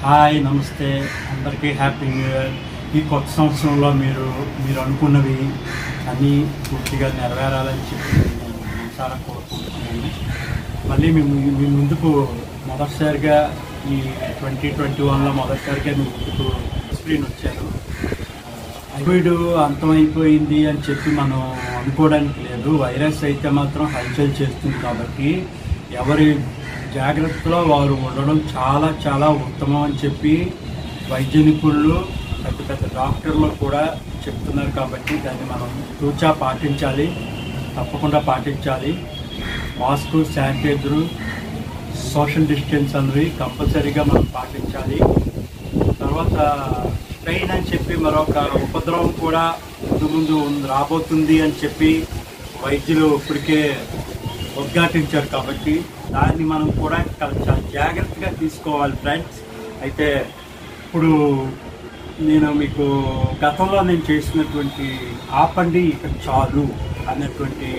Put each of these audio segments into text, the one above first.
Hi నమస్తే అందరికీ happy new year. ఈ కొత్త సంవత్సరంలో మీరు అనుకున్నవి అన్నీ పూర్తిగా నెరవేరాలని చెప్పి నేను మనసారా కోరుకుంటున్నాను. మళ్ళీ మీ ముందుకు మొదటిసారిగా ఈ 2021లో మొదటిసారిగా మీ ముందుకు స్క్రీన్ వచ్చాను. కోవిడ్ అంతమైపోయింది అని చెప్పి మనం అనుకోవడానికి లేదు. వైరస్ అయితే మాత్రం హల్చల్ చేస్తుంది కాబట్టి ఎవరి జాగ్రత్తలో వారు ఉండడం చాలా చాలా ఉత్తమం అని చెప్పి వైద్య నిపుణులు పెద్ద పెద్ద డాక్టర్లు కూడా చెప్తున్నారు. కాబట్టి దాన్ని మనం తూచా పాటించాలి, తప్పకుండా పాటించాలి. మాస్క్, శానిటైజరు, సోషల్ డిస్టెన్స్ అనేవి కంపల్సరీగా మనం పాటించాలి. తర్వాత స్పెయిన్ అని చెప్పి మరొక ఉపద్రవం కూడా ముందు రాబోతుంది అని చెప్పి వైద్యులు ఇప్పటికే ఉద్ఘాటించారు. కాబట్టి దాన్ని మనం కూడా చాలా జాగ్రత్తగా తీసుకోవాలి ఫ్రెండ్స్. అయితే ఇప్పుడు నేను మీకు గతంలో నేను చేసినటువంటి ఆపండి ఇక చాలు అన్నటువంటి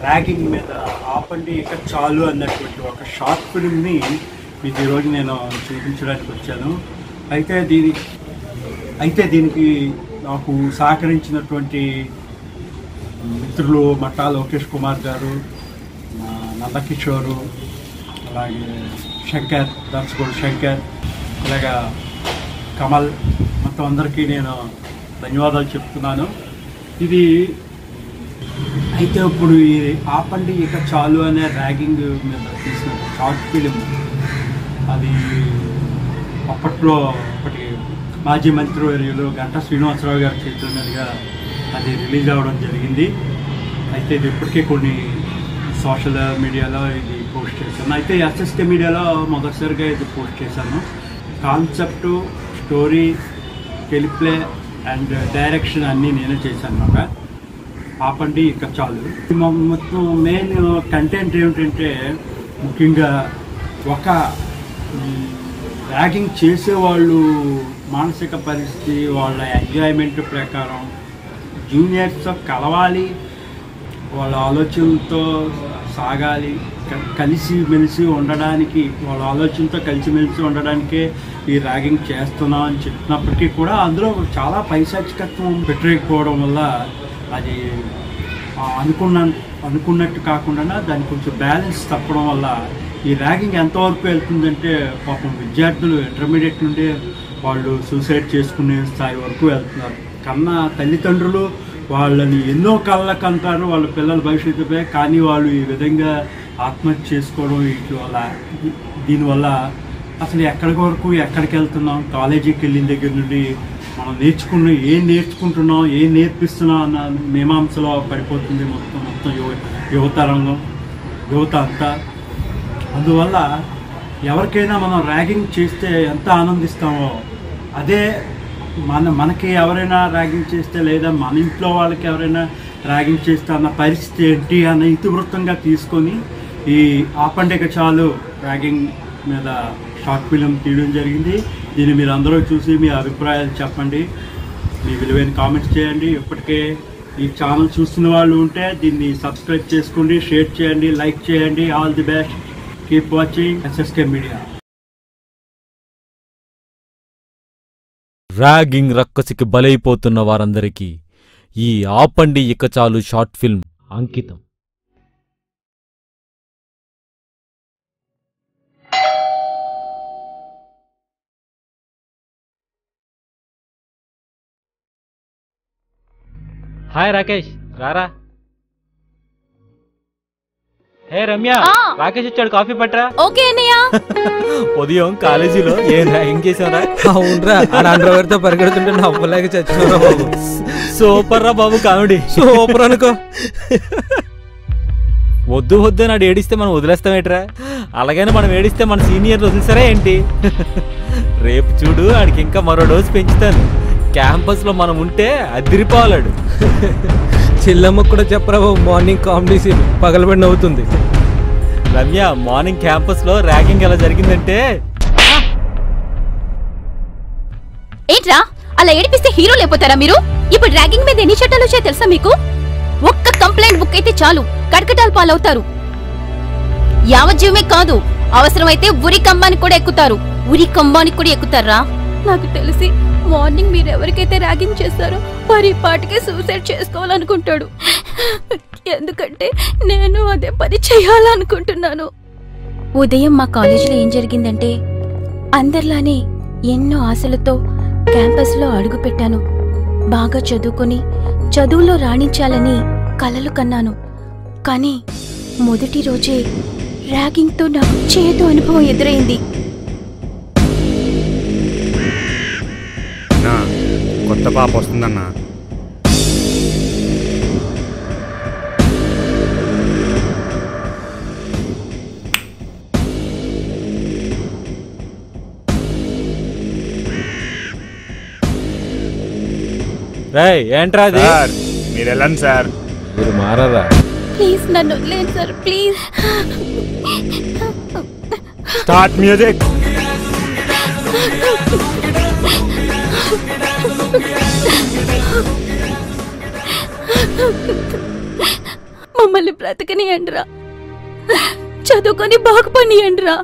ర్యాగింగ్ మీద ఆపండి ఇక చాలు అన్నటువంటి ఒక షార్ట్ ఫిల్మ్ని మీకు ఈరోజు నేను చూపించడానికి వచ్చాను. అయితే దీనికి నాకు సహకరించినటువంటి మిత్రులు మట్టా లోకేష్ కుమార్ గారు, నందకిషోరు, అలాగే శంకర్, దర్శకుడు శంకర్, అలాగే కమల్, మొత్తం అందరికీ నేను ధన్యవాదాలు చెప్తున్నాను. ఇది అయితే ఇప్పుడు ఈ ఆపండి ఇక చాలు అనే ర్యాగింగ్ మీద తీసిన షార్ట్ ఫిలిం, అది అప్పట్లో ఒకటి మాజీ మంత్రివర్యులు గంటా శ్రీనివాసరావు గారి చేతుల మీదుగా అది రిలీజ్ అవ్వడం జరిగింది. అయితే ఇది ఇప్పటికే కొన్ని సోషల్ మీడియాలో ఇది పోస్ట్ చేశాను. అయితే ఎస్ఎస్కే మీడియాలో మొదటిసారిగా ఇది పోస్ట్ చేశాను. కాన్సెప్టు, స్టోరీ, టెలిప్లే అండ్ డైరెక్షన్ అన్నీ నేనే చేశాను అన్నమాట. ఆపండి ఇక చాలు. మొత్తం మెయిన్ కంటెంట్ ఏమిటంటే, ముఖ్యంగా ఒక ర్యాగింగ్ చేసేవాళ్ళు మానసిక పరిస్థితి, వాళ్ళ ఎంజాయ్మెంట్ ప్రకారం జూనియర్స్తో కలవాలి, వాళ్ళ ఆలోచనలతో సాగాలి, కలిసిమెలిసి ఉండడానికి, వాళ్ళ ఆలోచనతో కలిసిమెలిసి ఉండడానికే ఈ ర్యాగింగ్ చేస్తున్నాం అని చెప్పినప్పటికీ కూడా అందులో చాలా పైశాచికత్వం పెట్టలేకపోవడం వల్ల అది అనుకున్నట్టు కాకుండా దాన్ని కొంచెం బ్యాలెన్స్ తప్పడం వల్ల ఈ ర్యాగింగ్ ఎంతవరకు వెళ్తుందంటే, పాపం విద్యార్థులు ఇంటర్మీడియట్ నుండి వాళ్ళు సూసైడ్ చేసుకునే స్థాయి వరకు వెళ్తున్నారు. కన్నా తల్లిదండ్రులు వాళ్ళని ఎన్నో కళ్ళకు అంటారు వాళ్ళ పిల్లల భవిష్యత్తుపై, కానీ వాళ్ళు ఈ విధంగా ఆత్మహత్య చేసుకోవడం దీనివల్ల అసలు ఎక్కడికి వరకు ఎక్కడికి వెళ్తున్నాం, కాలేజీకి వెళ్ళిన దగ్గర నుండి మనం ఏం నేర్చుకుంటున్నాం, ఏం నేర్పిస్తున్నాం అన్న మీమాంసలో పడిపోతుంది మొత్తం యువత అంతా. అందువల్ల ఎవరికైనా మనం ర్యాగింగ్ చేస్తే ఎంత ఆనందిస్తామో, అదే మనకి ఎవరైనా ర్యాగింగ్ చేస్తే, లేదా మన ఇంట్లో వాళ్ళకి ఎవరైనా ర్యాగింగ్ చేస్తే అన్న పరిస్థితి ఏంటి అన్న ఇతివృత్తంగా తీసుకొని ఈ ఆపండి ఇక చాలు ర్యాగింగ్ మీద షార్ట్ ఫిలిం తీయడం జరిగింది. దీన్ని మీరు అందరూ చూసి మీ అభిప్రాయాలు చెప్పండి, మీ విలువైన కామెంట్స్ చేయండి. ఇప్పటికే ఈ ఛానల్ చూస్తున్న వాళ్ళు ఉంటే దీన్ని సబ్స్క్రైబ్ చేసుకోండి, షేర్ చేయండి, లైక్ చేయండి. All the best, keep watching SSK media. Ragging రక్కసికి బలైపోతున్న వారందరికీ ఈ ఆపండి ఇక చాలు షార్ట్ ఫిల్మ్ అంకితం. హాయ్ రాకేష్, రారా. హే రమ్య, రాకేష్ వచ్చాడు, కాఫీ పట్టరా. ఓకే అన్నయ్య. ఉదయం కాలేజీలో ఏం ర్యాగింగ్ చేసావురా? అవునరా, అండర్వేర్ తో పరిగెడుతుంటే నవ్వలేక చచ్చిపోరా బాబు. సూపర్ రా బాబు, కామెడీ సూపర్ అనుకో. వద్దు నాడు ఏడిస్తే మనం వదిలేస్తామేట్రా? అలాగని మనం ఏడిస్తే మన సీనియర్లు వదిలేసారా ఏంటి? రేపు చూడు, ఆడికి ఇంకా మరో డోసు పెంచుతాను. క్యాంపస్ లో మనం ఉంటే అదిరిపోవాలాడు. చెల్లమ్మ కూడా చెప్పరా బాబు, మార్నింగ్ కామెడీ సీన్ పగలబడి నవ్వుతుంది. రమ్య, మార్నింగ్ క్యాంపస్ లో ర్యాగింగ్ ఎలా జరిగిందంటే, ఏంట్రా అలా ఏడిపిస్తే హీరో లేకపోతారా మీరు? ఇప్పుడు ర్యాగింగ్ మీద ఎన్ని చట్టాలు వచ్చాయో తెలుసా మీకు? ఒక్క కంప్లైంట్ బుక్ అయితే చాలు, కటకటాలు పాలవుతారు. యావజ్జీవమే కాదు, అవసరమైతే ఉరి కంబాన్ని కూడా ఎక్కుతారు. ఉరి కంబానికి కూడా ఎక్కుతారా? నాకు తెలిసి మార్నింగ్ మీరు ఎవరికైతే ర్యాగింగ్ చేస్తారో వారి పాటికే సూసైడ్ చేసుకోవాలనుకుంటాడు. ఎందుకంటే నేను అదే పని చేయాలనుకుంటున్నాను. ఉదయం మా కాలేజీలో ఏం జరిగిందంటే, అందరిలానే ఎన్నో ఆశలతో క్యాంపస్లో అడుగుపెట్టాను. బాగా చదువుకొని చదువులో రాణించాలని కలలు కన్నాను. కానీ మొదటి రోజే ర్యాగింగ్తో నాకు చేదు అనుభవం ఎదురైంది. కొత్త పాప వస్తుందన్నా. రేయ్ ఏంట్రా అది? సార్ మీరు వెళ్ళండి సార్. మీరు మారరా? ప్లీజ్ నన్ను వదిలేండి సార్, ప్లీజ్. Start music. మమ్మల్ని బ్రతకనియండిరా, చదువుకొని బాగుపనియండిరా,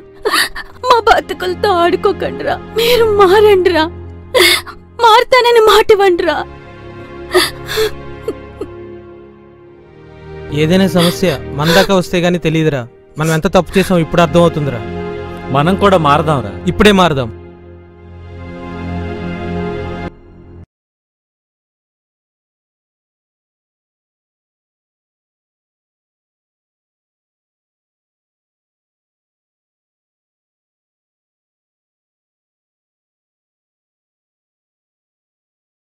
మా బతుకులతో ఆడుకోకండిరా. మీరు మారండిరా, మారుతానని మాట ఇవ్వండిరా. ఏదైనా సమస్య మన దాకా వస్తే గానీ తెలియదురా. మనం ఎంత తప్పు చేసాం ఇప్పుడు అర్థం అవుతుందిరా. మనం కూడా మారదాంరా. ఇప్పుడే మారదాం.